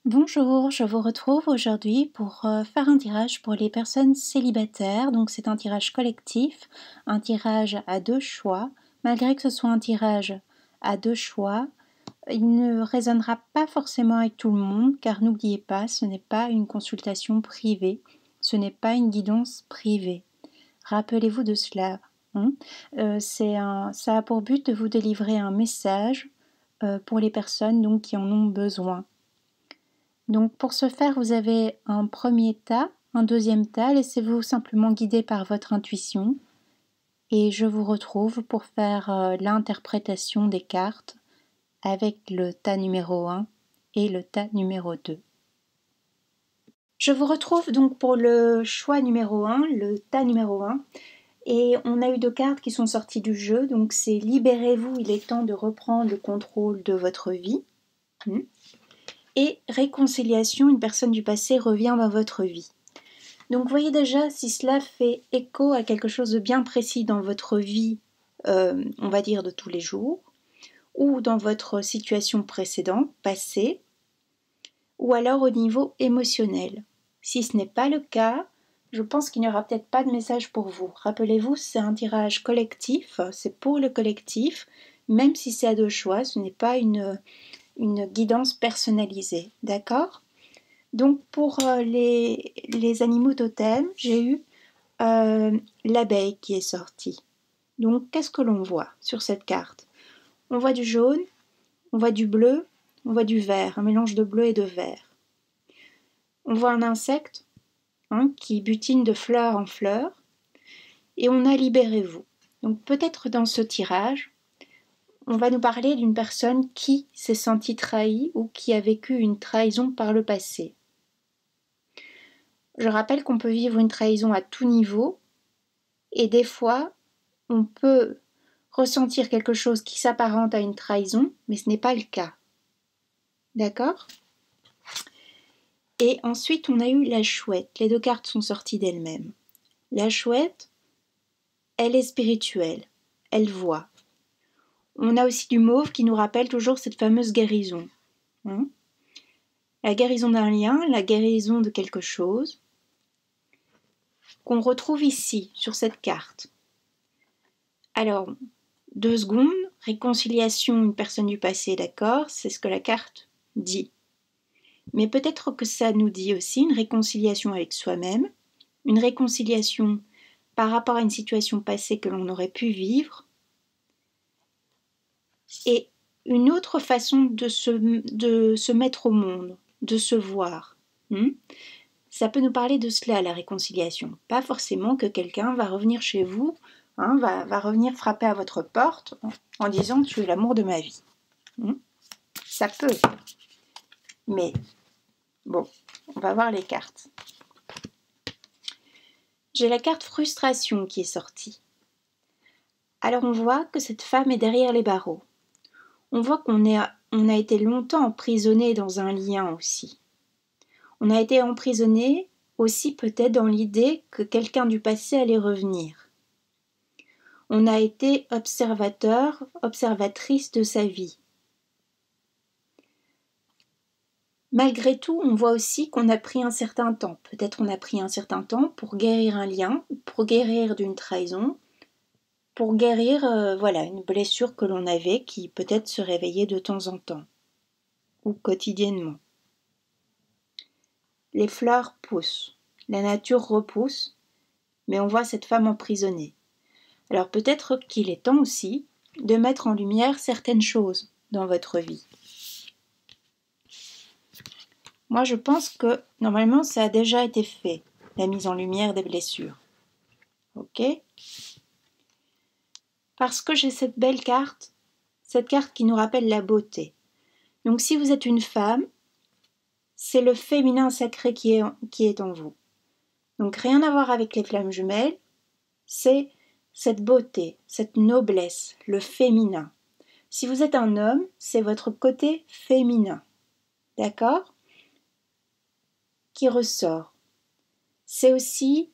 Bonjour, je vous retrouve aujourd'hui pour faire un tirage pour les personnes célibataires. Donc c'est un tirage collectif, un tirage à deux choix. Malgré que ce soit un tirage à deux choix, il ne résonnera pas forcément avec tout le monde car n'oubliez pas, ce n'est pas une consultation privée, ce n'est pas une guidance privée. Rappelez-vous de cela. Ça a pour but de vous délivrer un message pour les personnes donc, qui en ont besoin. Donc pour ce faire, vous avez un premier tas, un deuxième tas, laissez-vous simplement guider par votre intuition et je vous retrouve pour faire l'interprétation des cartes avec le tas numéro 1 et le tas numéro 2. Je vous retrouve donc pour le choix numéro 1, le tas numéro 1, et on a eu deux cartes qui sont sorties du jeu, donc c'est Libérez-vous, il est temps de reprendre le contrôle de votre vie. Et réconciliation, une personne du passé revient dans votre vie. Donc voyez déjà si cela fait écho à quelque chose de bien précis dans votre vie, on va dire de tous les jours, ou dans votre situation précédente, passée, ou alors au niveau émotionnel. Si ce n'est pas le cas, je pense qu'il n'y aura peut-être pas de message pour vous. Rappelez-vous, c'est un tirage collectif, c'est pour le collectif, même si c'est à deux choix, ce n'est pas une guidance personnalisée, d'accord ? Donc pour les animaux totems, j'ai eu l'abeille qui est sortie. Donc qu'est-ce que l'on voit sur cette carte? On voit du jaune, on voit du bleu, on voit du vert, un mélange de bleu et de vert. On voit un insecte qui butine de fleur en fleur, et on a Libérez-vous. Donc peut-être dans ce tirage, on va nous parler d'une personne qui s'est sentie trahie ou qui a vécu une trahison par le passé. Je rappelle qu'on peut vivre une trahison à tout niveau et des fois, on peut ressentir quelque chose qui s'apparente à une trahison, mais ce n'est pas le cas. D'accord ? Et ensuite, on a eu la chouette. Les deux cartes sont sorties d'elles-mêmes. La chouette, elle est spirituelle. Elle voit. On a aussi du mauve qui nous rappelle toujours cette fameuse guérison. La guérison d'un lien, la guérison de quelque chose qu'on retrouve ici, sur cette carte. Alors, 2 secondes, réconciliation, une personne du passé, d'accord, c'est ce que la carte dit. Mais peut-être que ça nous dit aussi une réconciliation avec soi-même, une réconciliation par rapport à une situation passée que l'on aurait pu vivre, et une autre façon de se mettre au monde, de se voir. Ça peut nous parler de cela, la réconciliation. Pas forcément que quelqu'un va revenir chez vous, va revenir frapper à votre porte en disant « tu es l'amour de ma vie ». Ça peut. Mais, bon, on va voir les cartes. J'ai la carte frustration qui est sortie. Alors on voit que cette femme est derrière les barreaux. On voit qu'on a été longtemps emprisonné dans un lien aussi. On a été emprisonné aussi peut-être dans l'idée que quelqu'un du passé allait revenir. On a été observateur, observatrice de sa vie. Malgré tout, on voit aussi qu'on a pris un certain temps. Peut-être on a pris un certain temps pour guérir un lien, pour guérir d'une trahison, pour guérir une blessure que l'on avait qui peut-être se réveillait de temps en temps ou quotidiennement. Les fleurs poussent, la nature repousse, mais on voit cette femme emprisonnée. Alors peut-être qu'il est temps aussi de mettre en lumière certaines choses dans votre vie. Moi je pense que normalement ça a déjà été fait, la mise en lumière des blessures. Ok ? Parce que j'ai cette belle carte, cette carte qui nous rappelle la beauté. Donc si vous êtes une femme, c'est le féminin sacré qui est en vous. Donc rien à voir avec les flammes jumelles, c'est cette beauté, cette noblesse, le féminin. Si vous êtes un homme, c'est votre côté féminin, d'accord ? Qui ressort. C'est aussi,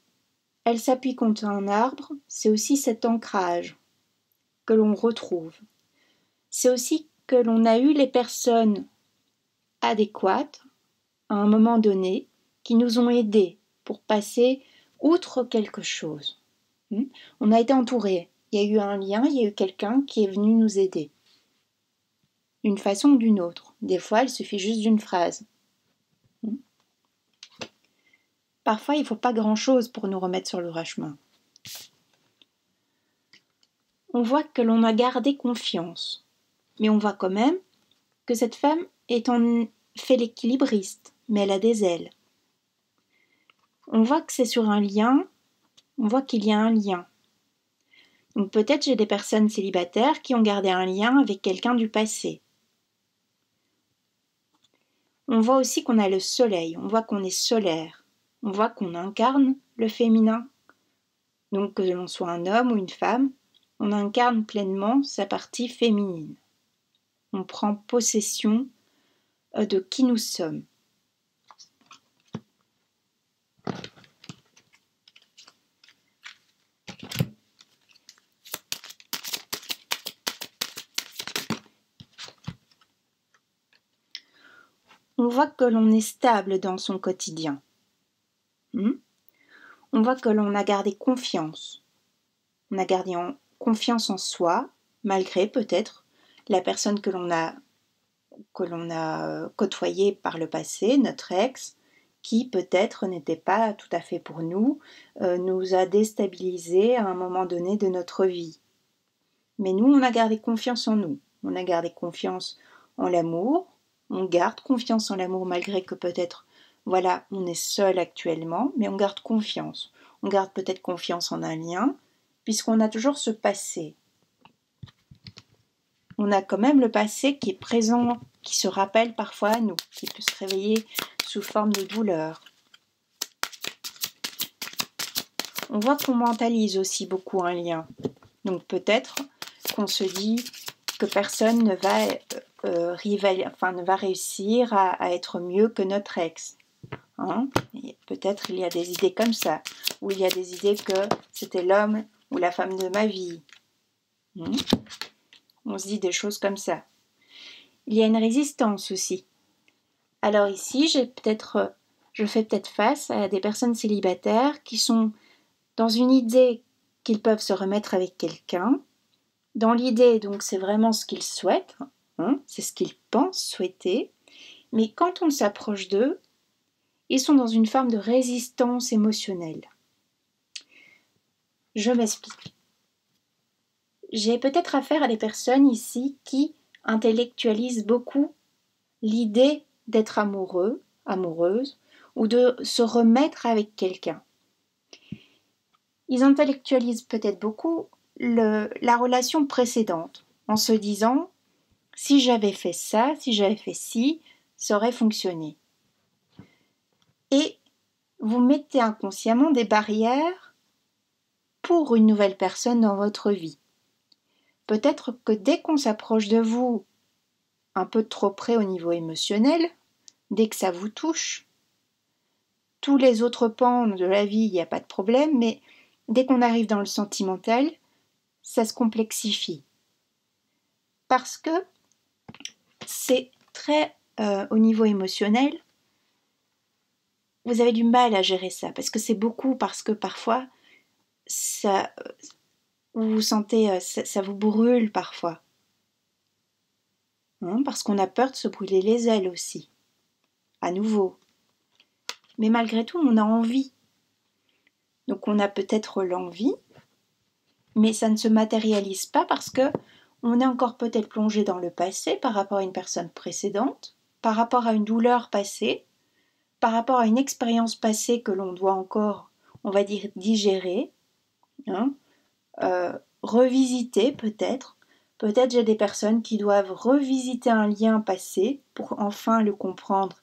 elle s'appuie contre un arbre, c'est aussi cet ancrage que l'on retrouve. C'est aussi que l'on a eu les personnes adéquates à un moment donné, qui nous ont aidés pour passer outre quelque chose. On a été entourés, il y a eu un lien, il y a eu quelqu'un qui est venu nous aider. D'une façon ou d'une autre. Des fois, il suffit juste d'une phrase. Parfois, il ne faut pas grand-chose pour nous remettre sur le droit chemin. On voit que l'on a gardé confiance, mais on voit quand même que cette femme est en fait l'équilibriste, mais elle a des ailes. On voit que c'est sur un lien, on voit qu'il y a un lien. Donc peut-être j'ai des personnes célibataires qui ont gardé un lien avec quelqu'un du passé. On voit aussi qu'on a le soleil, on voit qu'on est solaire, on voit qu'on incarne le féminin. Donc que l'on soit un homme ou une femme, on incarne pleinement sa partie féminine. On prend possession de qui nous sommes. On voit que l'on est stable dans son quotidien. On voit que l'on a gardé confiance. On a gardé confiance en soi, malgré peut-être la personne que l'on a côtoyée par le passé, notre ex, qui peut-être n'était pas tout à fait pour nous, nous a déstabilisés à un moment donné de notre vie. Mais nous, on a gardé confiance en nous. On a gardé confiance en l'amour. On garde confiance en l'amour malgré que peut-être, voilà, on est seul actuellement, mais on garde confiance. On garde peut-être confiance en un lien, puisqu'on a toujours ce passé. On a quand même le passé qui est présent, qui se rappelle parfois à nous, qui peut se réveiller sous forme de douleur. On voit qu'on mentalise aussi beaucoup un lien. Donc peut-être qu'on se dit que personne ne va réussir à être mieux que notre ex. Peut-être il y a des idées comme ça, ou il y a des idées que c'était l'homme ou la femme de ma vie. On se dit des choses comme ça. Il y a une résistance aussi. Alors ici, je fais peut-être face à des personnes célibataires qui sont dans une idée qu'ils peuvent se remettre avec quelqu'un. Dans l'idée, donc, c'est vraiment ce qu'ils souhaitent, c'est ce qu'ils pensent souhaiter. Mais quand on s'approche d'eux, ils sont dans une forme de résistance émotionnelle. Je m'explique. J'ai peut-être affaire à des personnes ici qui intellectualisent beaucoup l'idée d'être amoureux, amoureuse, ou de se remettre avec quelqu'un. Ils intellectualisent peut-être beaucoup la relation précédente, en se disant « si j'avais fait ça, si j'avais fait ci, ça aurait fonctionné ». Et vous mettez inconsciemment des barrières pour une nouvelle personne dans votre vie. Peut-être que dès qu'on s'approche de vous un peu trop près au niveau émotionnel, dès que ça vous touche, tous les autres pans de la vie, il n'y a pas de problème, mais dès qu'on arrive dans le sentimental, ça se complexifie. Parce que c'est très au niveau émotionnel, vous avez du mal à gérer ça, parce que c'est beaucoup, parce que parfois, vous sentez, ça vous brûle parfois. Parce qu'on a peur de se brûler les ailes aussi, à nouveau. Mais malgré tout, on a envie. Donc on a peut-être l'envie, mais ça ne se matérialise pas parce que on est encore peut-être plongé dans le passé par rapport à une personne précédente, par rapport à une douleur passée, par rapport à une expérience passée que l'on doit encore, on va dire, digérer, revisiter peut-être. Peut-être j'ai des personnes qui doivent revisiter un lien passé pour enfin le comprendre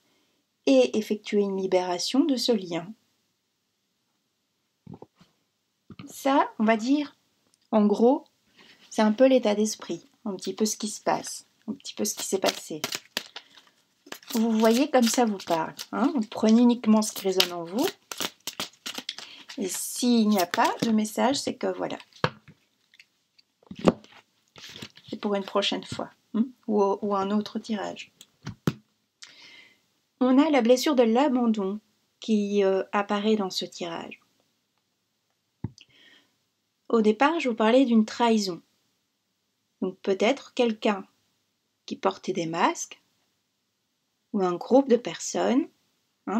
et effectuer une libération de ce lien. Ça, on va dire, en gros, c'est un peu l'état d'esprit, un petit peu ce qui se passe, un petit peu ce qui s'est passé. Vous voyez comme ça vous parle. Vous prenez uniquement ce qui résonne en vous. Et s'il n'y a pas de message, c'est que voilà. C'est pour une prochaine fois. Ou un autre tirage. On a la blessure de l'abandon qui apparaît dans ce tirage. Au départ, je vous parlais d'une trahison. Donc peut-être quelqu'un qui portait des masques, ou un groupe de personnes,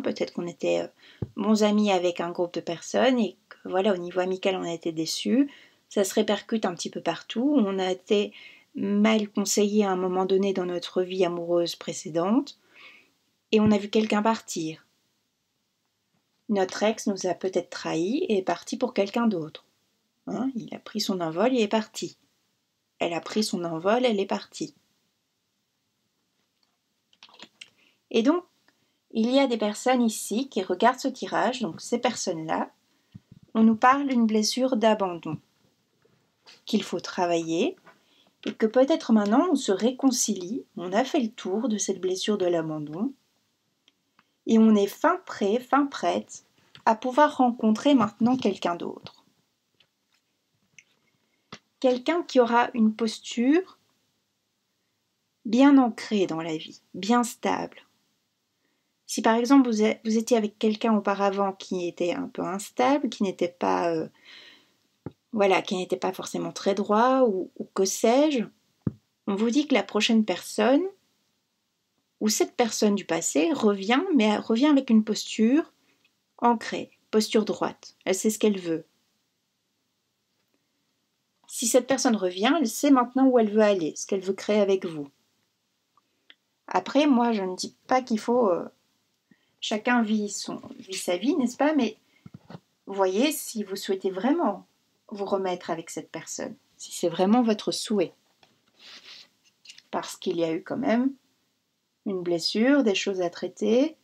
peut-être qu'on était bons amis avec un groupe de personnes et que voilà, au niveau amical on a été déçus, ça se répercute un petit peu partout, on a été mal conseillé à un moment donné dans notre vie amoureuse précédente et on a vu quelqu'un partir. Notre ex nous a peut-être trahis et est parti pour quelqu'un d'autre. Il a pris son envol et est parti. Elle a pris son envol, elle est partie. Et donc, il y a des personnes ici qui regardent ce tirage, donc ces personnes-là, on nous parle d'une blessure d'abandon, qu'il faut travailler, et que peut-être maintenant on se réconcilie, on a fait le tour de cette blessure de l'abandon, et on est fin prêt, fin prête à pouvoir rencontrer maintenant quelqu'un d'autre. Quelqu'un qui aura une posture bien ancrée dans la vie, bien stable. Si par exemple vous étiez avec quelqu'un auparavant qui était un peu instable, qui n'était pas, qui n'était pas forcément très droit ou que sais-je, on vous dit que la prochaine personne ou cette personne du passé revient, mais elle revient avec une posture ancrée, posture droite. Elle sait ce qu'elle veut. Si cette personne revient, elle sait maintenant où elle veut aller, ce qu'elle veut créer avec vous. Après, moi, je ne dis pas qu'il faut... chacun vit sa vie, n'est-ce pas? Mais voyez si vous souhaitez vraiment vous remettre avec cette personne, si c'est vraiment votre souhait. Parce qu'il y a eu quand même une blessure, des choses à traiter.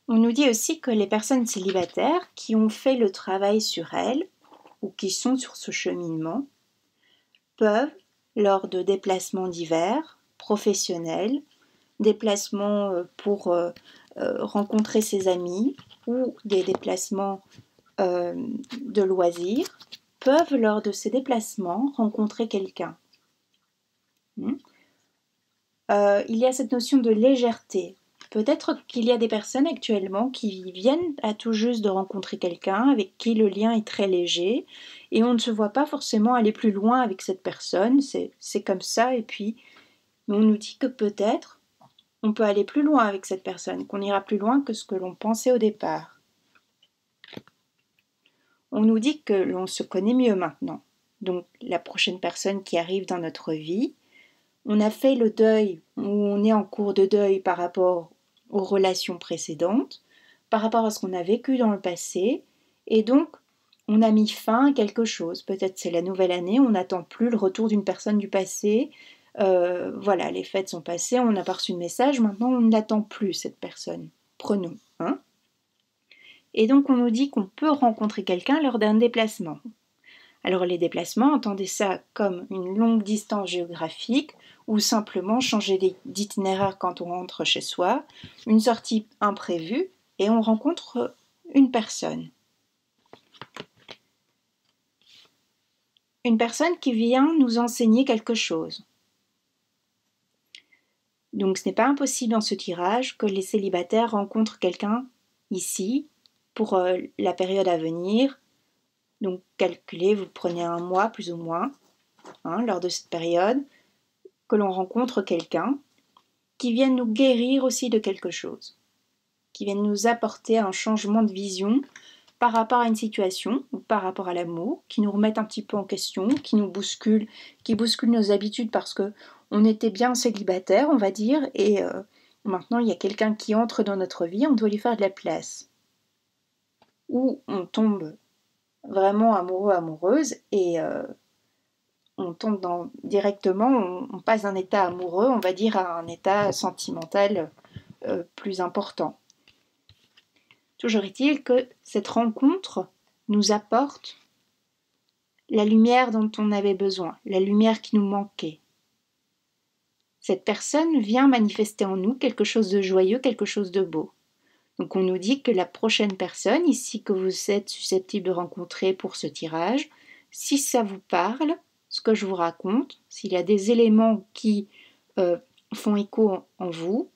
On nous dit aussi que les personnes célibataires qui ont fait le travail sur elles ou qui sont sur ce cheminement peuvent, lors de déplacements divers, professionnels, déplacements pour rencontrer ses amis ou des déplacements de loisirs, peuvent, lors de ces déplacements, rencontrer quelqu'un. Il y a cette notion de légèreté. Peut-être qu'il y a des personnes actuellement qui viennent à tout juste de rencontrer quelqu'un avec qui le lien est très léger et on ne se voit pas forcément aller plus loin avec cette personne, c'est comme ça et puis on nous dit que peut-être on peut aller plus loin avec cette personne, qu'on ira plus loin que ce que l'on pensait au départ. On nous dit que l'on se connaît mieux maintenant, donc la prochaine personne qui arrive dans notre vie, on a fait le deuil ou on est en cours de deuil par rapport aux relations précédentes, par rapport à ce qu'on a vécu dans le passé, et donc on a mis fin à quelque chose. Peut-être c'est la nouvelle année, on n'attend plus le retour d'une personne du passé. Les fêtes sont passées, on a pas reçu de message, maintenant on n'attend plus cette personne. Prenons. Et donc on nous dit qu'on peut rencontrer quelqu'un lors d'un déplacement. Alors les déplacements, entendez ça comme une longue distance géographique ou simplement changer d'itinéraire quand on rentre chez soi, une sortie imprévue et on rencontre une personne. Une personne qui vient nous enseigner quelque chose. Donc ce n'est pas impossible dans ce tirage que les célibataires rencontrent quelqu'un ici pour la période à venir. Donc calculez, vous prenez un mois plus ou moins, lors de cette période, que l'on rencontre quelqu'un qui vienne nous guérir aussi de quelque chose, qui vienne nous apporter un changement de vision par rapport à une situation ou par rapport à l'amour, qui nous remette un petit peu en question, qui nous bouscule, qui bouscule nos habitudes parce que on était bien célibataire, on va dire, et maintenant il y a quelqu'un qui entre dans notre vie, on doit lui faire de la place. Ou on tombe vraiment amoureux, amoureuse, et on tombe directement, on passe d'un état amoureux, on va dire, à un état sentimental plus important. Toujours est-il que cette rencontre nous apporte la lumière dont on avait besoin, la lumière qui nous manquait. Cette personne vient manifester en nous quelque chose de joyeux, quelque chose de beau. Donc on nous dit que la prochaine personne ici que vous êtes susceptible de rencontrer pour ce tirage, si ça vous parle, ce que je vous raconte, s'il y a des éléments qui font écho en vous,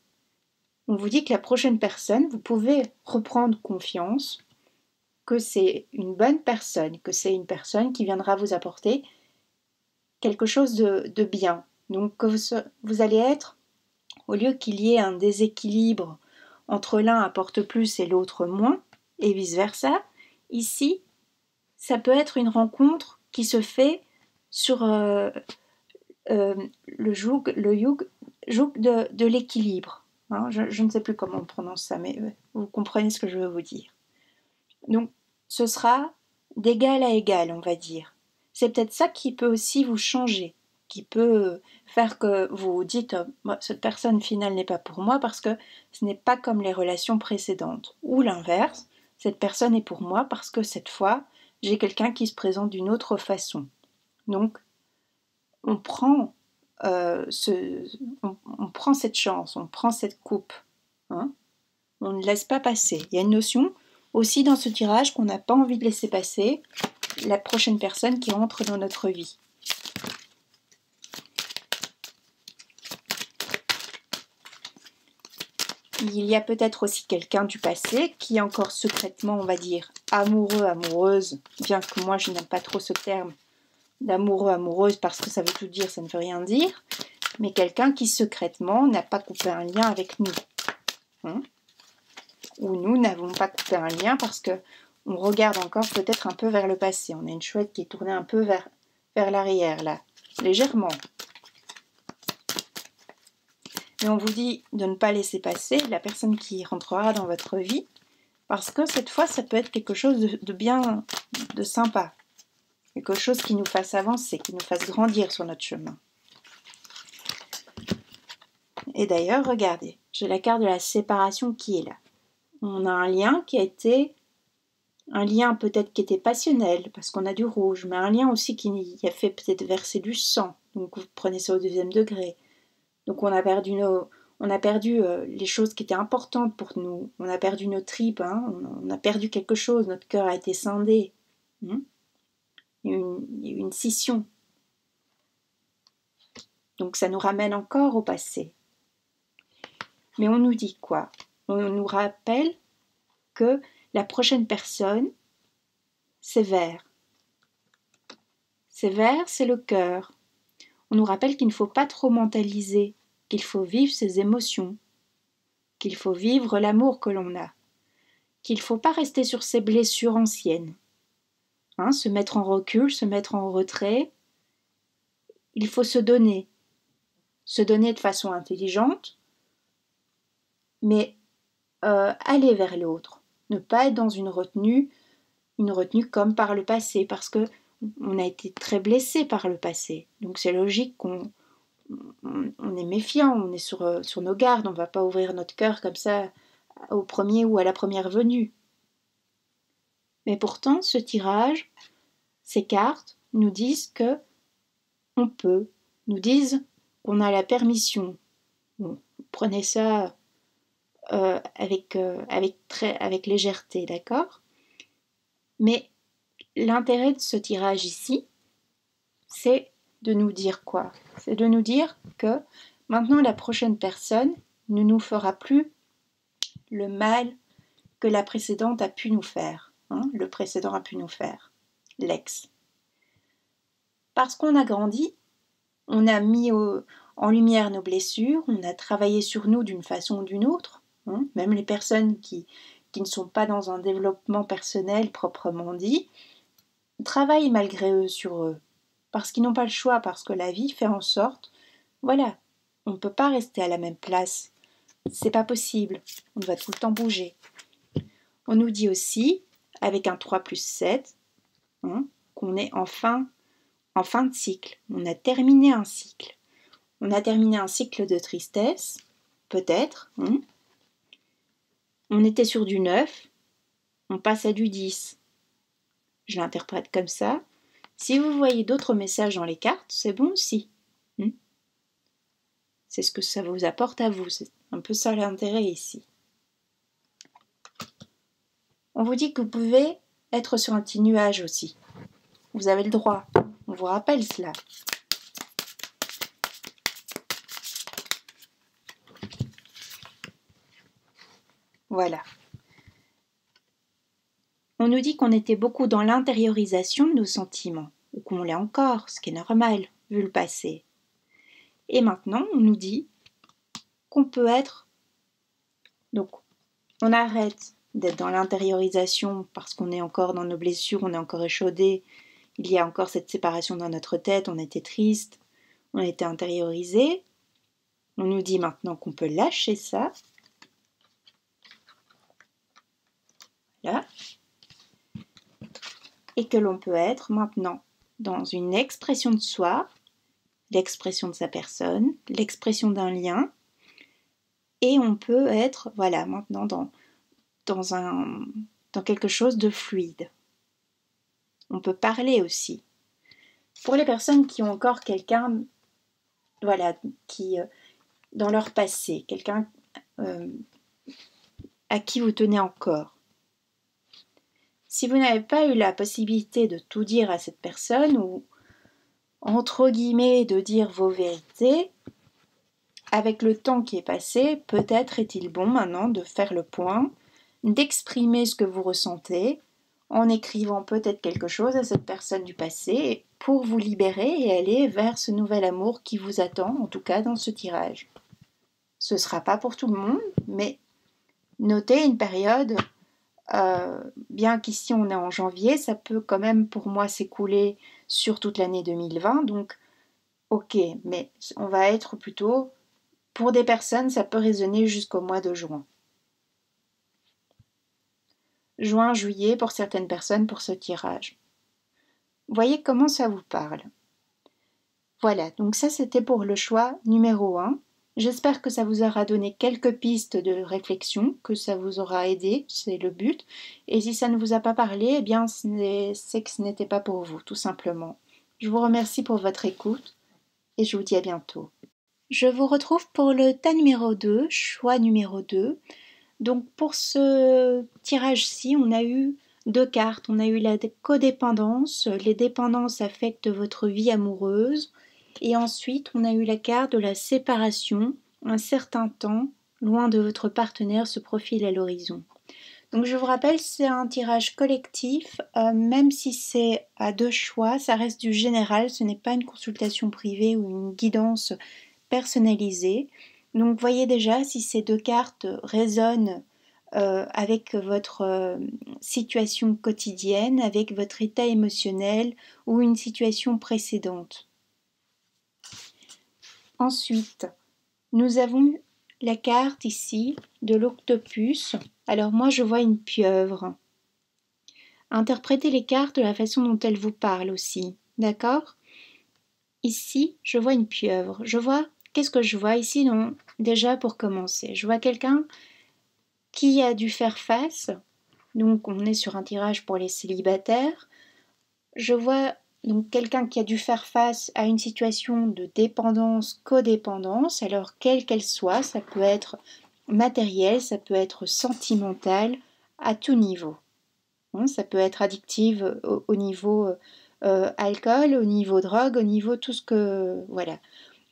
on vous dit que la prochaine personne, vous pouvez reprendre confiance, que c'est une bonne personne, que c'est une personne qui viendra vous apporter quelque chose de bien. Donc que vous allez être, au lieu qu'il y ait un déséquilibre entre l'un apporte plus et l'autre moins, et vice-versa, ici, ça peut être une rencontre qui se fait sur le joug de l'équilibre. Hein, je ne sais plus comment on prononce ça, mais vous comprenez ce que je veux vous dire. Donc, ce sera d'égal à égal, on va dire. C'est peut-être ça qui peut aussi vous changer, qui peut faire que vous dites cette personne finale n'est pas pour moi parce que ce n'est pas comme les relations précédentes. Ou l'inverse, cette personne est pour moi parce que cette fois, j'ai quelqu'un qui se présente d'une autre façon. Donc, on prend, on prend cette chance, on prend cette coupe. Hein, on ne laisse pas passer. Il y a une notion aussi dans ce tirage qu'on n'a pas envie de laisser passer la prochaine personne qui entre dans notre vie. Il y a peut-être aussi quelqu'un du passé qui est encore secrètement, on va dire, amoureux, amoureuse, bien que moi je n'aime pas trop ce terme d'amoureux, amoureuse, parce que ça veut tout dire, ça ne veut rien dire, mais quelqu'un qui secrètement n'a pas coupé un lien avec nous. Hein, ou nous n'avons pas coupé un lien parce que on regarde encore peut-être un peu vers le passé. On a une chouette qui est tournée un peu vers l'arrière, là, légèrement. Mais on vous dit de ne pas laisser passer la personne qui rentrera dans votre vie, parce que cette fois, ça peut être quelque chose de bien, de sympa. Quelque chose qui nous fasse avancer, qui nous fasse grandir sur notre chemin. Et d'ailleurs, regardez, j'ai la carte de la séparation qui est là. On a un lien qui a été un lien peut-être qui était passionnel, parce qu'on a du rouge, mais un lien aussi qui a fait peut-être verser du sang, donc vous prenez ça au 2e degré. Donc on a perdu les choses qui étaient importantes pour nous, on a perdu nos tripes, hein, on a perdu quelque chose, notre cœur a été scindé. Il y a eu une scission. Donc ça nous ramène encore au passé. Mais on nous dit quoi? On nous rappelle que la prochaine personne, c'est vert. C'est vert, c'est le cœur. On nous rappelle qu'il ne faut pas trop mentaliser, qu'il faut vivre ses émotions, qu'il faut vivre l'amour que l'on a, qu'il ne faut pas rester sur ses blessures anciennes, hein, se mettre en recul, se mettre en retrait. Il faut se donner de façon intelligente, mais aller vers l'autre, ne pas être dans une retenue comme par le passé, parce que on a été très blessé par le passé. Donc c'est logique qu'on est méfiant, on est sur nos gardes, on ne va pas ouvrir notre cœur comme ça au premier ou à la première venue. Mais pourtant, ce tirage, ces cartes nous disent que on peut, nous disent qu'on a la permission. Bon, prenez ça avec légèreté, d'accord? Mais l'intérêt de ce tirage ici, c'est de nous dire quoi? C'est de nous dire que maintenant la prochaine personne ne nous fera plus le mal que la précédente a pu nous faire, hein, le précédent a pu nous faire, l'ex. Parce qu'on a grandi, on a mis en lumière nos blessures, on a travaillé sur nous d'une façon ou d'une autre, hein, même les personnes qui ne sont pas dans un développement personnel proprement dit, travaillent malgré eux sur eux, parce qu'ils n'ont pas le choix, parce que la vie fait en sorte, voilà, on ne peut pas rester à la même place, c'est pas possible, on doit tout le temps bouger. On nous dit aussi, avec un 3+7, hein, qu'on est en fin de cycle, on a terminé un cycle. On a terminé un cycle de tristesse, peut-être, hein. On était sur du 9, on passe à du 10. Je l'interprète comme ça. Si vous voyez d'autres messages dans les cartes, c'est bon aussi. C'est ce que ça vous apporte à vous. C'est un peu ça l'intérêt ici. On vous dit que vous pouvez être sur un petit nuage aussi. Vous avez le droit. On vous rappelle cela. Voilà. On nous dit qu'on était beaucoup dans l'intériorisation de nos sentiments, ou qu'on l'est encore, ce qui est normal, vu le passé. Et maintenant, on nous dit qu'on peut être... Donc, on arrête d'être dans l'intériorisation parce qu'on est encore dans nos blessures, on est encore échaudé, il y a encore cette séparation dans notre tête, on était triste, on était intériorisé. On nous dit maintenant qu'on peut lâcher ça. Là. Et que l'on peut être maintenant dans une expression de soi, l'expression de sa personne, l'expression d'un lien, et on peut être, voilà, maintenant dans quelque chose de fluide. On peut parler aussi. Pour les personnes qui ont encore quelqu'un, voilà, qui dans leur passé, quelqu'un à qui vous tenez encore. Si vous n'avez pas eu la possibilité de tout dire à cette personne, ou entre guillemets de dire vos vérités, avec le temps qui est passé, peut-être est-il bon maintenant de faire le point, d'exprimer ce que vous ressentez, en écrivant peut-être quelque chose à cette personne du passé, pour vous libérer et aller vers ce nouvel amour qui vous attend, en tout cas dans ce tirage. Ce ne sera pas pour tout le monde, mais notez une période, bien qu'ici on est en janvier, ça peut quand même pour moi s'écouler sur toute l'année 2020, donc ok, mais on va être plutôt, pour des personnes, ça peut résonner jusqu'au mois de juin. Juin, juillet pour certaines personnes pour ce tirage. Voyez comment ça vous parle. Voilà, donc ça c'était pour le choix numéro 1. J'espère que ça vous aura donné quelques pistes de réflexion, que ça vous aura aidé, c'est le but. Et si ça ne vous a pas parlé, eh bien c'est que ce n'était pas pour vous, tout simplement. Je vous remercie pour votre écoute et je vous dis à bientôt. Je vous retrouve pour le tas numéro 2, choix numéro 2. Donc pour ce tirage-ci, on a eu 2 cartes. On a eu la codépendance, les dépendances affectent votre vie amoureuse. Et ensuite, on a eu la carte de la séparation, un certain temps, loin de votre partenaire se profile à l'horizon. Donc je vous rappelle, c'est un tirage collectif, même si c'est à 2 choix, ça reste du général, ce n'est pas une consultation privée ou une guidance personnalisée. Donc voyez déjà si ces 2 cartes résonnent avec votre situation quotidienne, avec votre état émotionnel ou une situation précédente. Ensuite, nous avons la carte ici de l'octopus. Alors moi je vois une pieuvre. Interprétez les cartes de la façon dont elles vous parlent aussi, d'accord? Ici, je vois une pieuvre. Qu'est-ce que je vois ici? Non, déjà pour commencer, je vois quelqu'un qui a dû faire face. Donc on est sur un tirage pour les célibataires. Je vois donc quelqu'un qui a dû faire face à une situation de dépendance, codépendance, alors quelle qu'elle soit, ça peut être matériel, ça peut être sentimental, à tout niveau. Ça peut être addictive au niveau alcool, au niveau drogue, au niveau tout ce que... Voilà.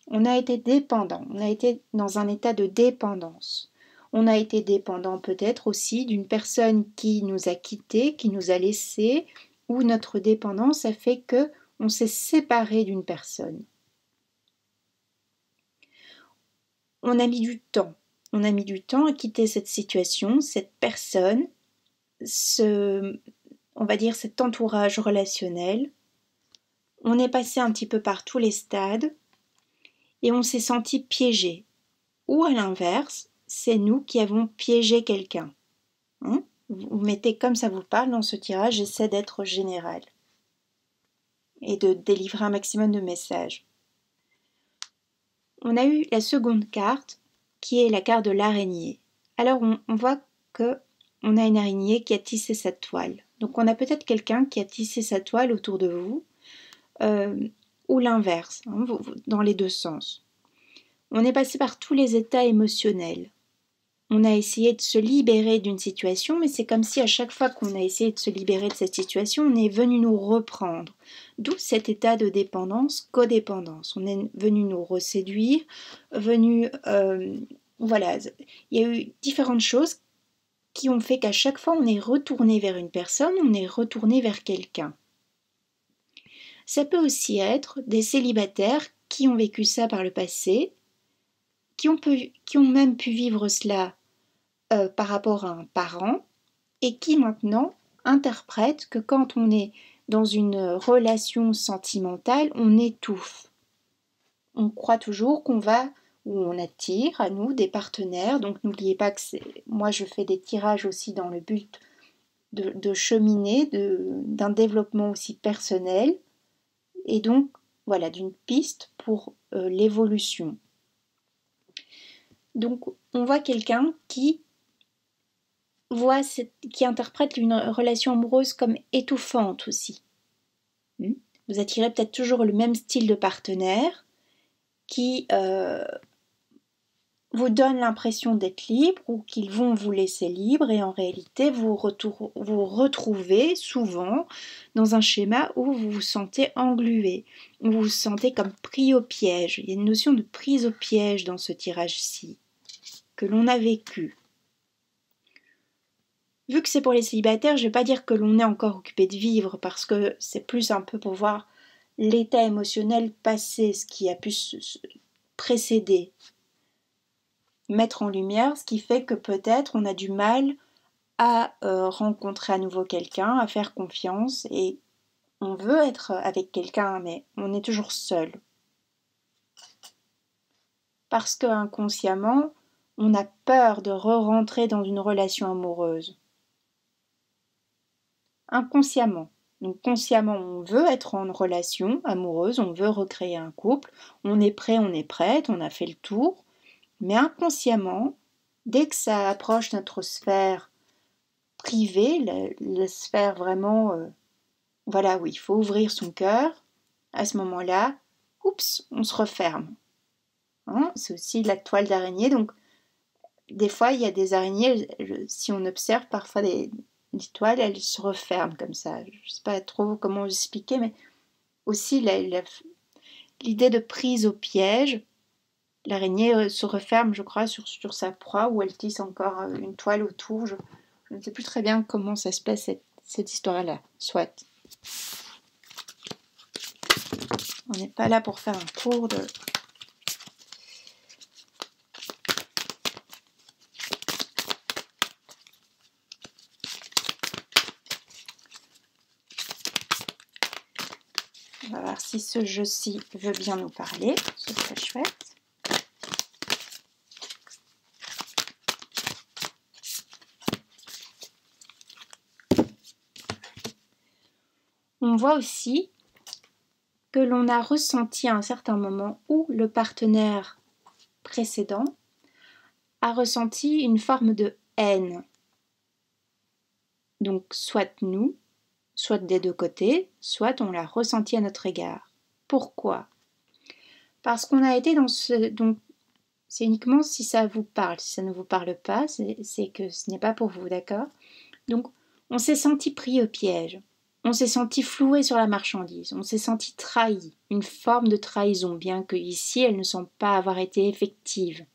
On a été dépendant, on a été dans un état de dépendance. On a été dépendant peut-être aussi d'une personne qui nous a quittés, qui nous a laissés, ou notre dépendance a fait que on s'est séparé d'une personne. On a mis du temps. On a mis du temps à quitter cette situation, cette personne, on va dire cet entourage relationnel. On est passé un petit peu par tous les stades et on s'est senti piégé. Ou à l'inverse, c'est nous qui avons piégé quelqu'un. Vous mettez comme ça vous parle dans ce tirage, j'essaie d'être général et de délivrer un maximum de messages. On a eu la seconde carte qui est la carte de l'araignée. Alors on voit que on a une araignée qui a tissé sa toile. Donc on a peut-être quelqu'un qui a tissé sa toile autour de vous, ou l'inverse, dans les deux sens. On est passé par tous les états émotionnels. On a essayé de se libérer d'une situation, mais c'est comme si à chaque fois qu'on a essayé de se libérer de cette situation, on est venu nous reprendre. D'où cet état de dépendance, codépendance. On est venu nous reséduire, voilà, il y a eu différentes choses qui ont fait qu'à chaque fois on est retourné vers une personne, on est retourné vers quelqu'un. Ça peut aussi être des célibataires qui ont vécu ça par le passé, qui ont même pu vivre cela par rapport à un parent et qui maintenant interprètent que quand on est dans une relation sentimentale, on étouffe. On croit toujours qu'on va, ou on attire à nous des partenaires, donc n'oubliez pas que moi je fais des tirages aussi dans le but de cheminer, d'un développement aussi personnel, et donc voilà, d'une piste pour l'évolution. Donc on voit quelqu'un qui interprète une relation amoureuse comme étouffante aussi. Vous attirez peut-être toujours le même style de partenaire qui vous donne l'impression d'être libre ou qu'ils vont vous laisser libre et en réalité vous retrouvez souvent dans un schéma où vous vous sentez englué, où vous vous sentez comme pris au piège. Il y a une notion de prise au piège dans ce tirage-ci que l'on a vécu. Vu que c'est pour les célibataires, je ne vais pas dire que l'on est encore occupé de vivre parce que c'est plus un peu pour voir l'état émotionnel passé, ce qui a pu précéder, mettre en lumière, ce qui fait que peut-être on a du mal à rencontrer à nouveau quelqu'un, à faire confiance et on veut être avec quelqu'un mais on est toujours seul. Parce que inconsciemment, on a peur de re-rentrer dans une relation amoureuse. Inconsciemment. Donc consciemment, on veut être en relation amoureuse, on veut recréer un couple, on est prêt, on est prête, on a fait le tour, mais inconsciemment, dès que ça approche notre sphère privée, la sphère vraiment, voilà, où il faut ouvrir son cœur, à ce moment-là, oups, on se referme. Hein, c'est aussi la toile d'araignée, donc des fois il y a des araignées, si on observe parfois des toiles, elles se referment comme ça. Je ne sais pas trop comment vous expliquer, mais aussi l'idée de prise au piège. L'araignée se referme, je crois, sur sa proie, ou elle tisse encore une toile autour. Je ne sais plus très bien comment ça se passe, cette histoire-là. Soit. On n'est pas là pour faire un cours de... On va voir si ce jeu-ci veut bien nous parler. Ce serait chouette. On voit aussi que l'on a ressenti à un certain moment où le partenaire précédent a ressenti une forme de haine. Donc soit nous, soit des deux côtés, soit on l'a ressenti à notre égard. Pourquoi ? Parce qu'on a été dans ce... Donc, c'est uniquement si ça vous parle. Si ça ne vous parle pas, c'est que ce n'est pas pour vous, d'accord ? Donc, on s'est senti pris au piège. On s'est senti floué sur la marchandise. On s'est senti trahi. Une forme de trahison, bien que ici, elle ne semble pas avoir été effective.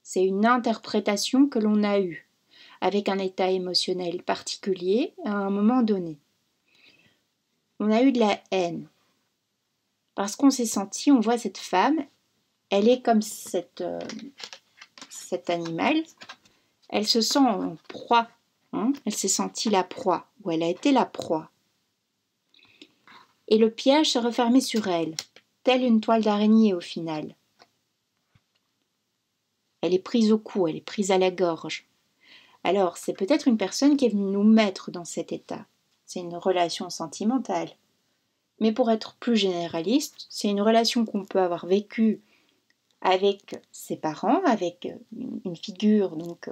C'est une interprétation que l'on a eue, avec un état émotionnel particulier à un moment donné. On a eu de la haine. Parce qu'on s'est senti, on voit cette femme, elle est comme cet animal, elle se sent en proie, hein, elle s'est sentie la proie, ou elle a été la proie. Et le piège s'est refermé sur elle, telle une toile d'araignée au final. Elle est prise au cou, elle est prise à la gorge. Alors, c'est peut-être une personne qui est venue nous mettre dans cet état. C'est une relation sentimentale. Mais pour être plus généraliste, c'est une relation qu'on peut avoir vécue avec ses parents, avec une figure donc,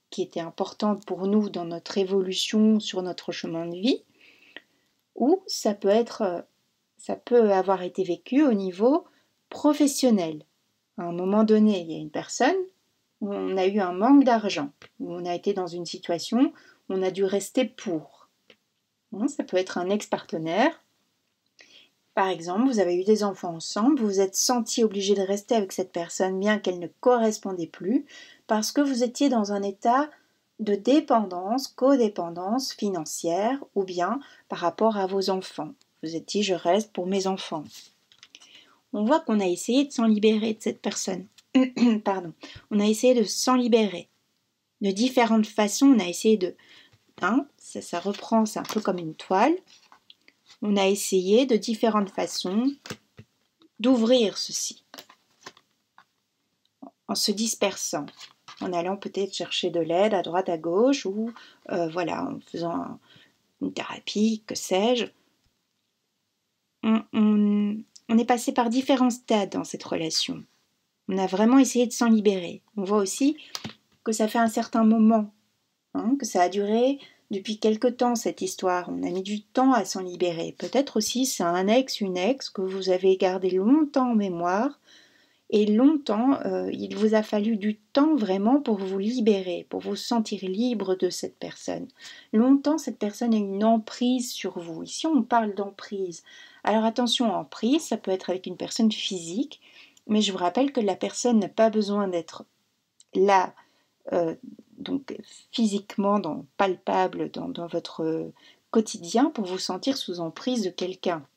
qui était importante pour nous dans notre évolution sur notre chemin de vie, ou ça peut avoir été vécu au niveau professionnel. à un moment donné, il y a une personne où on a eu un manque d'argent, où on a été dans une situation où on a dû rester pour. Ça peut être un ex-partenaire. Par exemple, vous avez eu des enfants ensemble, vous vous êtes senti obligé de rester avec cette personne bien qu'elle ne correspondait plus, parce que vous étiez dans un état de dépendance, codépendance financière, ou bien par rapport à vos enfants. Vous êtes dit, je reste pour mes enfants. On voit qu'on a essayé de s'en libérer de cette personne. Pardon. On a essayé de s'en libérer. De différentes façons, on a essayé de... ça reprend, c'est un peu comme une toile. On a essayé de différentes façons d'ouvrir ceci, en se dispersant, en allant peut-être chercher de l'aide à droite, à gauche, ou en faisant une thérapie, que sais-je. On est passé par différents stades dans cette relation. On a vraiment essayé de s'en libérer. On voit aussi que ça fait un certain moment, que ça a duré depuis quelque temps cette histoire. On a mis du temps à s'en libérer. Peut-être aussi c'est un ex, une ex que vous avez gardé longtemps en mémoire. Et longtemps, il vous a fallu du temps vraiment pour vous libérer, pour vous sentir libre de cette personne. Longtemps, cette personne a une emprise sur vous. Ici, on parle d'emprise. Alors attention, emprise, ça peut être avec une personne physique, mais je vous rappelle que la personne n'a pas besoin d'être là, donc physiquement, palpable dans votre quotidien pour vous sentir sous emprise de quelqu'un.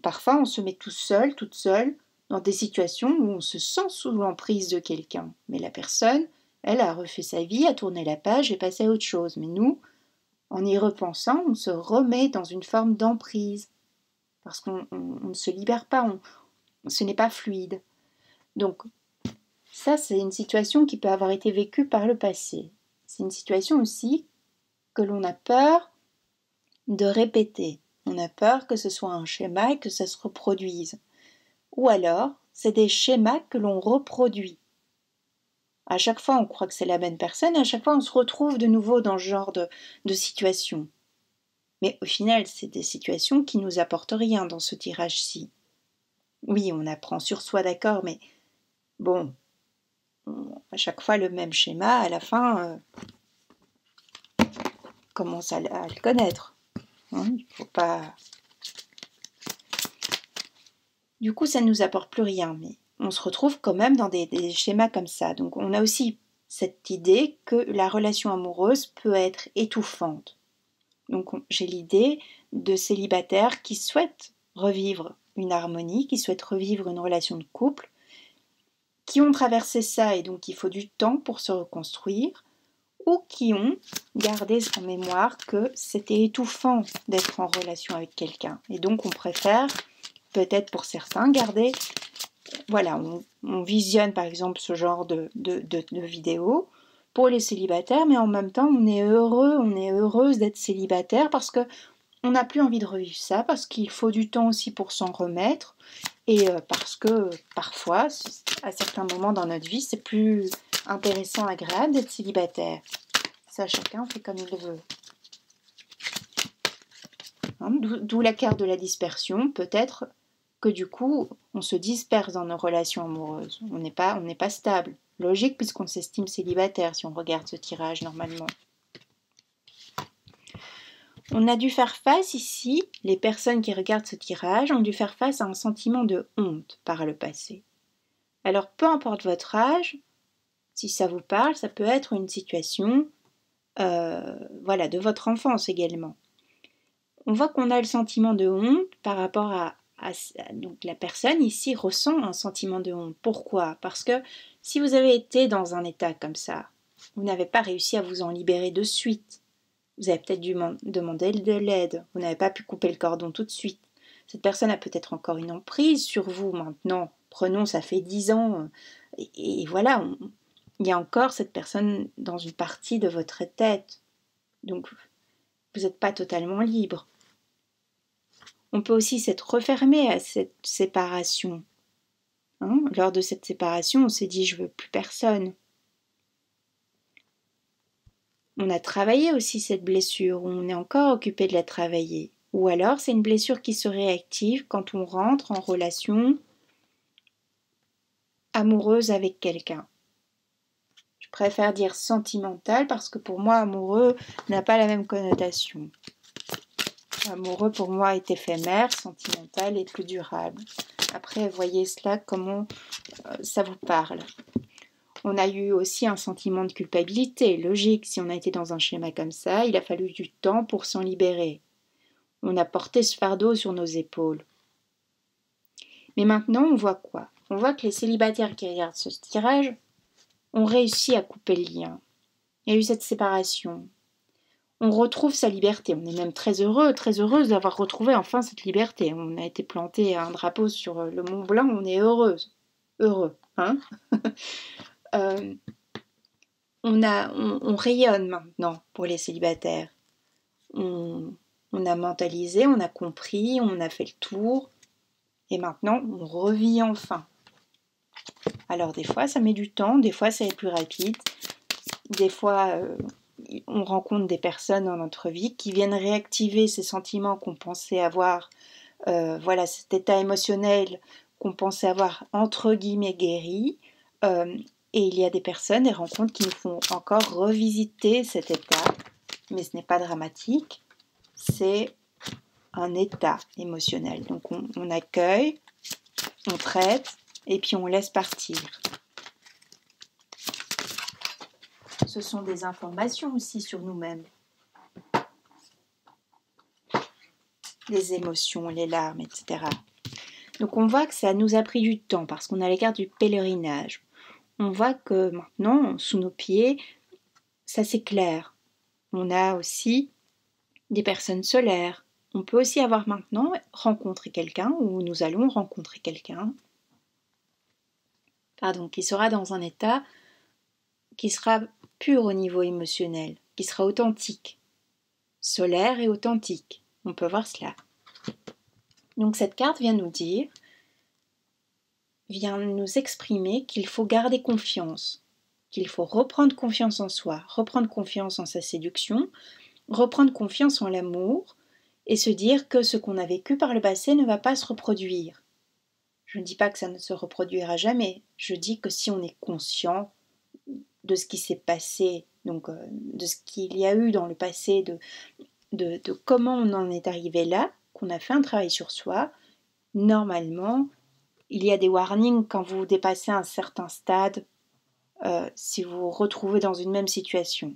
Parfois, on se met tout seul, toute seule, dans des situations où on se sent sous l'emprise de quelqu'un. Mais la personne, elle a refait sa vie, a tourné la page et passé à autre chose. Mais nous, en y repensant, on se remet dans une forme d'emprise. Parce qu'on ne se libère pas, ce n'est pas fluide. Donc, ça, c'est une situation qui peut avoir été vécue par le passé. C'est une situation aussi que l'on a peur de répéter. On a peur que ce soit un schéma et que ça se reproduise. Ou alors, c'est des schémas que l'on reproduit. À chaque fois, on croit que c'est la même personne, à chaque fois, on se retrouve de nouveau dans ce genre de situation. Mais au final, c'est des situations qui nous apportent rien dans ce tirage-ci. Oui, on apprend sur soi, d'accord, mais bon, à chaque fois le même schéma, à la fin, on commence à le connaître. Il faut pas... Du coup, ça ne nous apporte plus rien, mais on se retrouve quand même dans des schémas comme ça. Donc on a aussi cette idée que la relation amoureuse peut être étouffante. Donc j'ai l'idée de célibataires qui souhaitent revivre une harmonie, qui souhaitent revivre une relation de couple, qui ont traversé ça et donc il faut du temps pour se reconstruire, ou qui ont gardé en mémoire que c'était étouffant d'être en relation avec quelqu'un. Et donc on préfère, peut-être pour certains, garder... Voilà, on visionne par exemple ce genre de vidéos pour les célibataires, mais en même temps on est heureux, on est heureuse d'être célibataire parce que on n'a plus envie de revivre ça, parce qu'il faut du temps aussi pour s'en remettre, et parce que parfois, à certains moments dans notre vie, c'est plus intéressant, agréable d'être célibataire. Ça, chacun fait comme il veut. D'où la carte de la dispersion, peut-être que du coup, on se disperse dans nos relations amoureuses. On n'est pas stable. Logique, puisqu'on s'estime célibataire, si on regarde ce tirage normalement. On a dû faire face ici, les personnes qui regardent ce tirage ont dû faire face à un sentiment de honte par le passé. Alors, peu importe votre âge, si ça vous parle, ça peut être une situation de votre enfance également. On voit qu'on a le sentiment de honte par rapport donc la personne ici ressent un sentiment de honte. Pourquoi? Parce que si vous avez été dans un état comme ça, vous n'avez pas réussi à vous en libérer de suite. Vous avez peut-être dû demander de l'aide. Vous n'avez pas pu couper le cordon tout de suite. Cette personne a peut-être encore une emprise sur vous maintenant. Prenons, ça fait 10 ans. Et voilà, il y a encore cette personne dans une partie de votre tête. Donc, vous n'êtes pas totalement libre. On peut aussi s'être refermé à cette séparation. Lors de cette séparation, on s'est dit « je veux plus personne ». On a travaillé aussi cette blessure, on est encore occupé de la travailler. Ou alors c'est une blessure qui se réactive quand on rentre en relation amoureuse avec quelqu'un. Je préfère dire sentimental parce que pour moi, amoureux n'a pas la même connotation. Amoureux pour moi est éphémère, sentimental est plus durable. Après, voyez cela comment ça vous parle. On a eu aussi un sentiment de culpabilité, logique. Si on a été dans un schéma comme ça, il a fallu du temps pour s'en libérer. On a porté ce fardeau sur nos épaules. Mais maintenant, on voit quoi? On voit que les célibataires qui regardent ce tirage ont réussi à couper le lien. Il y a eu cette séparation. On retrouve sa liberté. On est même très heureuse d'avoir retrouvé enfin cette liberté. On a été planté un drapeau sur le Mont Blanc, on est heureux, hein. On rayonne maintenant pour les célibataires. On a mentalisé, on a compris, on a fait le tour, et maintenant on revit enfin. Alors des fois ça met du temps, des fois ça est plus rapide, des fois on rencontre des personnes dans notre vie qui viennent réactiver ces sentiments qu'on pensait avoir, voilà, cet état émotionnel qu'on pensait avoir entre guillemets guéri, et il y a des personnes, des rencontres qui nous font encore revisiter cet état, mais ce n'est pas dramatique, c'est un état émotionnel. Donc on accueille, on traite, et puis on laisse partir. Ce sont des informations aussi sur nous-mêmes. Les émotions, les larmes, etc. Donc on voit que ça nous a pris du temps parce qu'on a les cartes du pèlerinage. On voit que maintenant, sous nos pieds, ça s'éclaire. On a aussi des personnes solaires. On peut aussi avoir maintenant rencontré quelqu'un ou nous allons rencontrer quelqu'un qui sera dans un état qui sera pur au niveau émotionnel, qui sera authentique, solaire et authentique. On peut voir cela. Donc cette carte vient nous dire, vient nous exprimer qu'il faut garder confiance, qu'il faut reprendre confiance en soi, reprendre confiance en sa séduction, reprendre confiance en l'amour et se dire que ce qu'on a vécu par le passé ne va pas se reproduire. Je ne dis pas que ça ne se reproduira jamais, je dis que si on est conscient de ce qui s'est passé, donc de ce qu'il y a eu dans le passé, de comment on en est arrivé là, qu'on a fait un travail sur soi, normalement, il y a des warnings quand vous dépassez un certain stade, si vous vous retrouvez dans une même situation.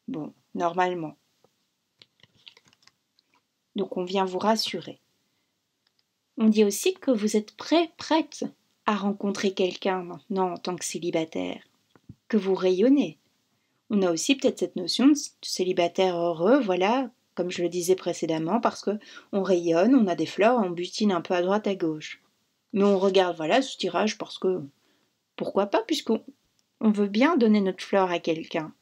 Bon, normalement. Donc on vient vous rassurer. On dit aussi que vous êtes prête à rencontrer quelqu'un maintenant en tant que célibataire, que vous rayonnez. On a aussi peut-être cette notion de célibataire heureux, voilà, comme je le disais précédemment, parce que on rayonne, on a des fleurs, on butine un peu à droite à gauche. Mais on regarde, voilà, ce tirage parce que, pourquoi pas, puisqu'on veut bien donner notre fleur à quelqu'un.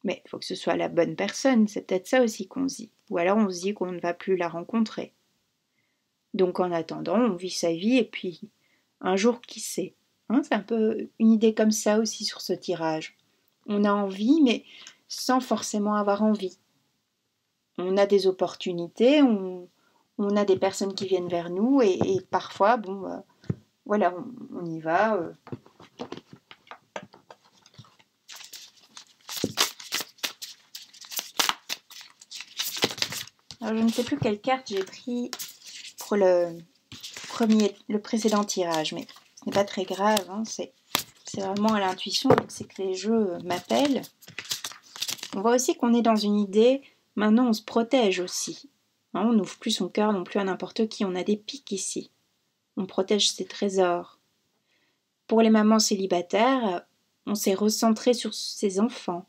Mais il faut que ce soit la bonne personne, c'est peut-être ça aussi qu'on se dit. Ou alors on se dit qu'on ne va plus la rencontrer. Donc en attendant, on vit sa vie et puis un jour, qui sait, hein, c'est un peu une idée comme ça aussi sur ce tirage. On a envie, mais sans forcément avoir envie. On a des opportunités, on a des personnes qui viennent vers nous et parfois, bon, voilà, on y va. Alors, je ne sais plus quelle carte j'ai pris pour le précédent tirage, mais ce n'est pas très grave, hein, c'est vraiment à l'intuition, donc c'est que les jeux m'appellent. On voit aussi qu'on est dans une idée, maintenant on se protège aussi. Hein, on n'ouvre plus son cœur non plus à n'importe qui, on a des pics ici. On protège ses trésors. Pour les mamans célibataires, on s'est recentré sur ses enfants.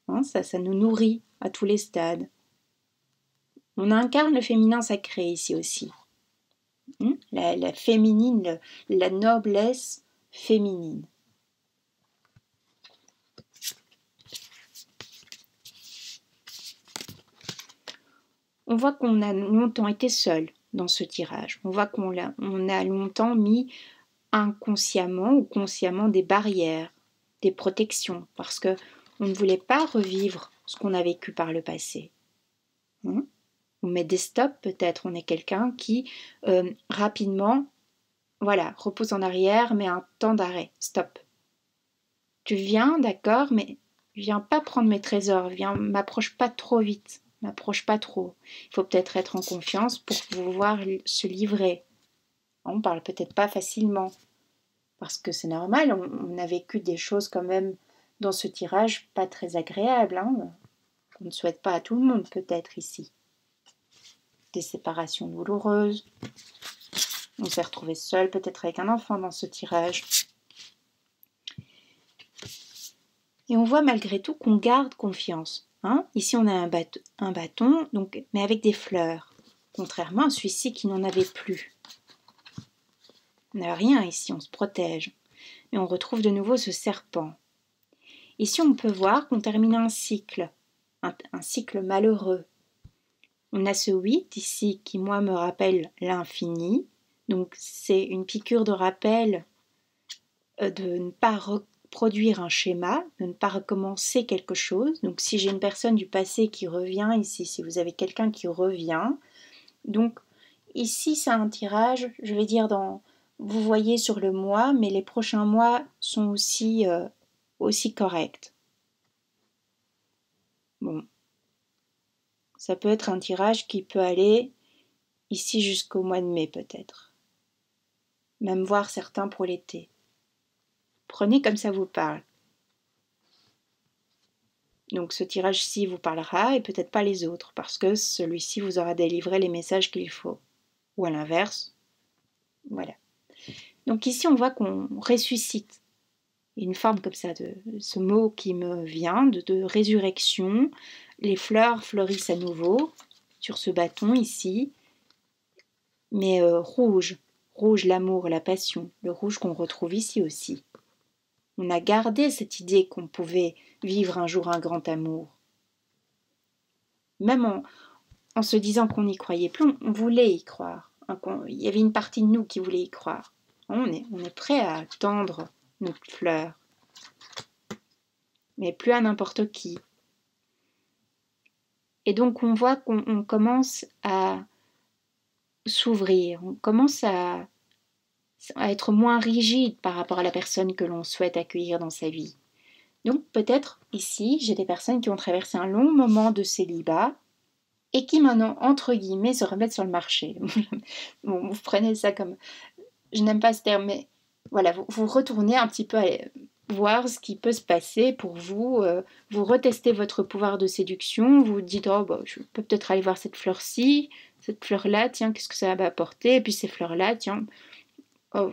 Hein, ça nous nourrit à tous les stades. On incarne le féminin sacré ici aussi. La féminine, la noblesse féminine. On voit qu'on a longtemps été seul dans ce tirage. On voit qu'on a longtemps mis inconsciemment ou consciemment des barrières, des protections, parce qu'on ne voulait pas revivre ce qu'on a vécu par le passé. On met des stops peut-être, on est quelqu'un qui rapidement, voilà, repousse en arrière, met un temps d'arrêt, stop. Tu viens, d'accord, mais viens pas prendre mes trésors, viens, m'approche pas trop vite, m'approche pas trop. Il faut peut-être être en confiance pour pouvoir se livrer. On parle peut-être pas facilement, parce que c'est normal, on a vécu des choses quand même dans ce tirage pas très agréables, hein, qu'on ne souhaite pas à tout le monde peut-être ici. Des séparations douloureuses, on s'est retrouvé seul peut-être avec un enfant dans ce tirage. Et on voit malgré tout qu'on garde confiance. Hein. Ici, on a un bâton, donc, mais avec des fleurs, contrairement à celui-ci qui n'en avait plus. On n'a rien ici, on se protège. Mais on retrouve de nouveau ce serpent. Ici, on peut voir qu'on termine un cycle malheureux. On a ce 8 ici qui, moi, me rappelle l'infini. Donc, c'est une piqûre de rappel de ne pas reproduire un schéma, de ne pas recommencer quelque chose. Donc, si j'ai une personne du passé qui revient ici, si vous avez quelqu'un qui revient, donc ici, c'est un tirage, je vais dire vous voyez sur le mois, mais les prochains mois sont aussi corrects. Bon. Ça peut être un tirage qui peut aller ici jusqu'au mois de mai peut-être. Même voir certains pour l'été. Prenez comme ça vous parle. Donc ce tirage-ci vous parlera et peut-être pas les autres parce que celui-ci vous aura délivré les messages qu'il faut. Ou à l'inverse. Voilà. Donc ici on voit qu'on ressuscite. Une forme comme ça de ce mot qui me vient de résurrection. Les fleurs fleurissent à nouveau sur ce bâton ici. Mais rouge l'amour, la passion, le rouge qu'on retrouve ici aussi. On a gardé cette idée qu'on pouvait vivre un jour un grand amour. Même en se disant qu'on n'y croyait plus, on voulait y croire. Il y avait une partie de nous qui voulait y croire. On est prêt à tendre notre fleur. Mais plus à n'importe qui. Et donc on voit qu'on commence à s'ouvrir, on commence à être moins rigide par rapport à la personne que l'on souhaite accueillir dans sa vie. Donc peut-être ici, j'ai des personnes qui ont traversé un long moment de célibat et qui maintenant, entre guillemets, se remettent sur le marché. Bon, vous prenez ça comme... Je n'aime pas ce terme, mais voilà, vous retournez un petit peu à voir ce qui peut se passer pour vous. Vous retestez votre pouvoir de séduction, vous dites, oh, bah, je peux peut-être aller voir cette fleur-ci, cette fleur-là, tiens, qu'est-ce que ça va apporter, et puis ces fleurs-là, tiens... Oh,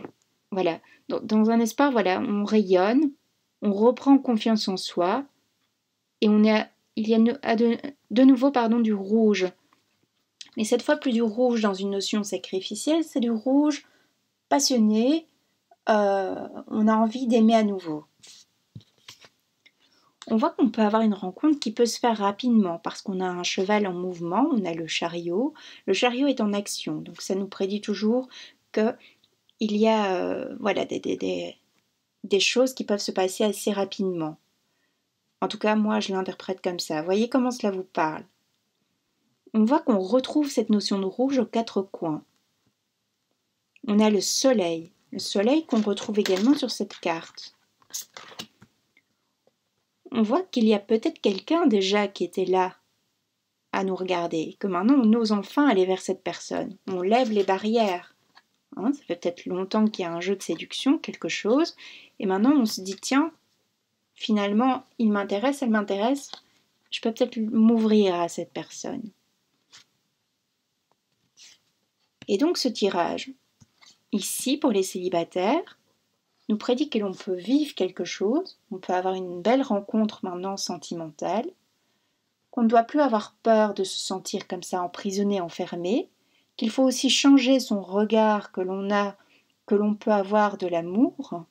voilà. Dans un espoir, voilà, on rayonne, on reprend confiance en soi, et il y a de nouveau du rouge. Mais cette fois, plus du rouge dans une notion sacrificielle, c'est du rouge passionné, on a envie d'aimer à nouveau. On voit qu'on peut avoir une rencontre qui peut se faire rapidement, parce qu'on a un cheval en mouvement, on a le chariot est en action, donc ça nous prédit toujours que il y a des choses qui peuvent se passer assez rapidement. En tout cas, moi, je l'interprète comme ça. Voyez comment cela vous parle. On voit qu'on retrouve cette notion de rouge aux quatre coins. On a le soleil qu'on retrouve également sur cette carte. On voit qu'il y a peut-être quelqu'un déjà qui était là à nous regarder, que maintenant on ose enfin aller vers cette personne. On lève les barrières. Ça fait peut-être longtemps qu'il y a un jeu de séduction, quelque chose, et maintenant on se dit, tiens, finalement, il m'intéresse, elle m'intéresse, je peux peut-être m'ouvrir à cette personne. Et donc ce tirage, ici, pour les célibataires, nous prédit que l'on peut vivre quelque chose, on peut avoir une belle rencontre maintenant sentimentale, qu'on ne doit plus avoir peur de se sentir comme ça emprisonné, enfermé, qu'il faut aussi changer son regard que l'on peut avoir de l'amour,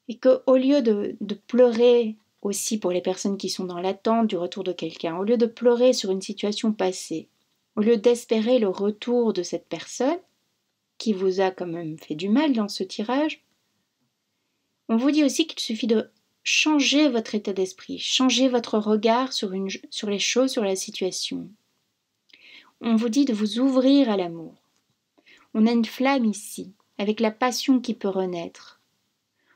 et qu'au lieu de pleurer aussi pour les personnes qui sont dans l'attente du retour de quelqu'un, au lieu de pleurer sur une situation passée, au lieu d'espérer le retour de cette personne, qui vous a quand même fait du mal dans ce tirage, on vous dit aussi qu'il suffit de changez votre état d'esprit, changez votre regard sur les choses, sur la situation. On vous dit de vous ouvrir à l'amour. On a une flamme ici, avec la passion qui peut renaître.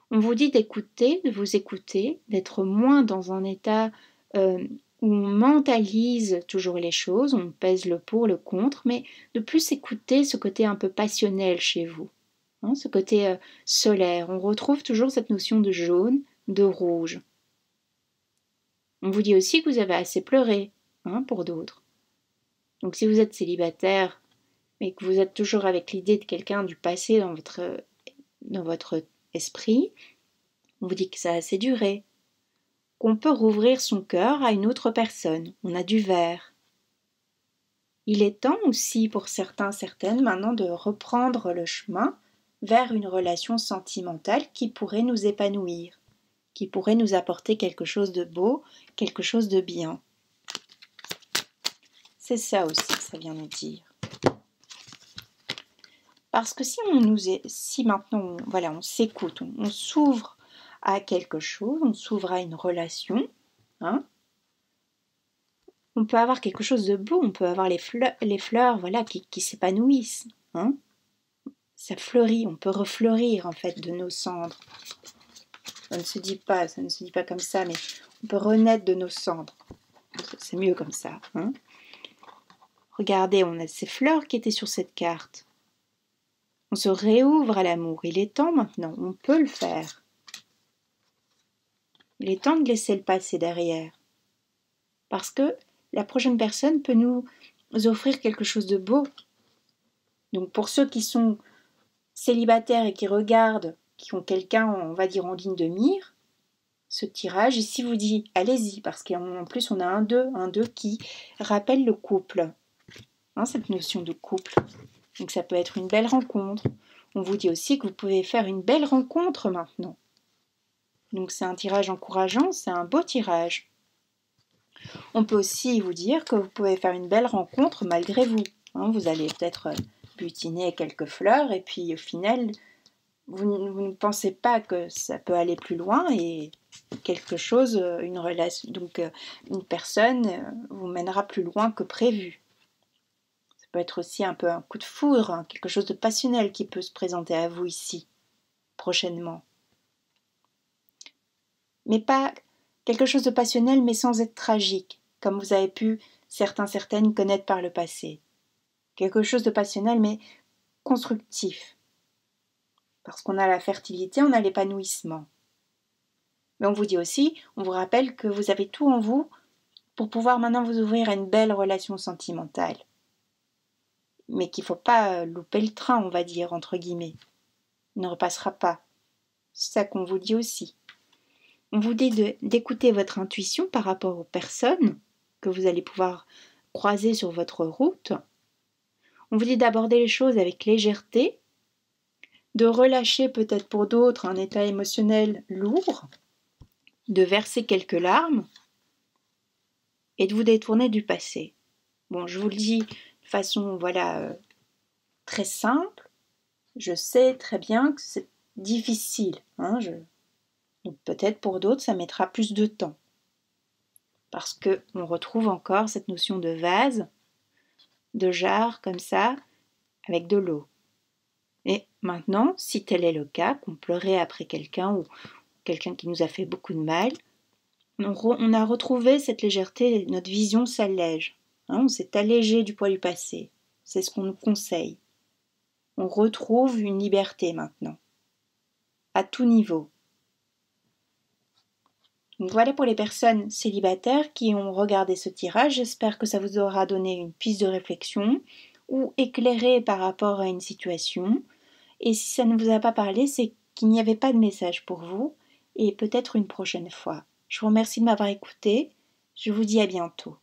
On vous dit d'écouter, de vous écouter, d'être moins dans un état où on mentalise toujours les choses, on pèse le pour, le contre, mais de plus écouter ce côté un peu passionnel chez vous, hein, ce côté solaire. On retrouve toujours cette notion de jaune, de rouge. On vous dit aussi que vous avez assez pleuré, hein, pour d'autres. Donc si vous êtes célibataire, mais que vous êtes toujours avec l'idée de quelqu'un du passé dans votre esprit, on vous dit que ça a assez duré, qu'on peut rouvrir son cœur à une autre personne. On a du verre. Il est temps aussi pour certains, certaines, maintenant de reprendre le chemin vers une relation sentimentale qui pourrait nous épanouir, qui pourrait nous apporter quelque chose de beau, quelque chose de bien. C'est ça aussi que ça vient nous dire. Parce que si maintenant on s'écoute, on s'ouvre à quelque chose, on s'ouvre à une relation, hein, on peut avoir quelque chose de beau, on peut avoir les fleurs voilà, qui s'épanouissent. Hein. Ça fleurit, on peut refleurir en fait de nos cendres. Ça ne se dit pas comme ça, mais on peut renaître de nos cendres. C'est mieux comme ça. Hein. Regardez, on a ces fleurs qui étaient sur cette carte. On se réouvre à l'amour. Il est temps maintenant, on peut le faire. Il est temps de laisser le passé derrière. Parce que la prochaine personne peut nous offrir quelque chose de beau. Donc pour ceux qui sont célibataires et qui regardent, qui ont quelqu'un, on va dire, en ligne de mire, ce tirage ici vous dit, allez-y, parce qu'en plus on a un 2 qui rappelle le couple. Hein, cette notion de couple. Donc ça peut être une belle rencontre. On vous dit aussi que vous pouvez faire une belle rencontre maintenant. Donc c'est un tirage encourageant, c'est un beau tirage. On peut aussi vous dire que vous pouvez faire une belle rencontre malgré vous. Hein, vous allez peut-être butiner quelques fleurs et puis au final, vous ne pensez pas que ça peut aller plus loin et quelque chose, une relation, donc une personne vous mènera plus loin que prévu. Ça peut être aussi un peu un coup de foudre, hein, quelque chose de passionnel qui peut se présenter à vous ici, prochainement. Mais pas quelque chose de passionnel, mais sans être tragique, comme vous avez pu, certaines connaître par le passé. Quelque chose de passionnel, mais constructif. Parce qu'on a la fertilité, on a l'épanouissement. Mais on vous dit aussi, on vous rappelle que vous avez tout en vous pour pouvoir maintenant vous ouvrir à une belle relation sentimentale. Mais qu'il ne faut pas louper le train, on va dire, entre guillemets. Il ne repassera pas. C'est ça qu'on vous dit aussi. On vous dit d'écouter votre intuition par rapport aux personnes que vous allez pouvoir croiser sur votre route. On vous dit d'aborder les choses avec légèreté, de relâcher peut-être pour d'autres un état émotionnel lourd, de verser quelques larmes et de vous détourner du passé. Bon, je vous le dis de façon très simple. Je sais très bien que c'est difficile. Hein, donc peut-être pour d'autres, ça mettra plus de temps. Parce qu'on retrouve encore cette notion de vase, de jarre comme ça, avec de l'eau. Et maintenant, si tel est le cas, qu'on pleurait après quelqu'un ou quelqu'un qui nous a fait beaucoup de mal, on a retrouvé cette légèreté, notre vision s'allège. Hein, on s'est allégé du poids du passé. C'est ce qu'on nous conseille. On retrouve une liberté maintenant, à tout niveau. Donc voilà pour les personnes célibataires qui ont regardé ce tirage. J'espère que ça vous aura donné une piste de réflexion ou éclairé par rapport à une situation. Et si ça ne vous a pas parlé, c'est qu'il n'y avait pas de message pour vous et peut-être une prochaine fois. Je vous remercie de m'avoir écouté. Je vous dis à bientôt.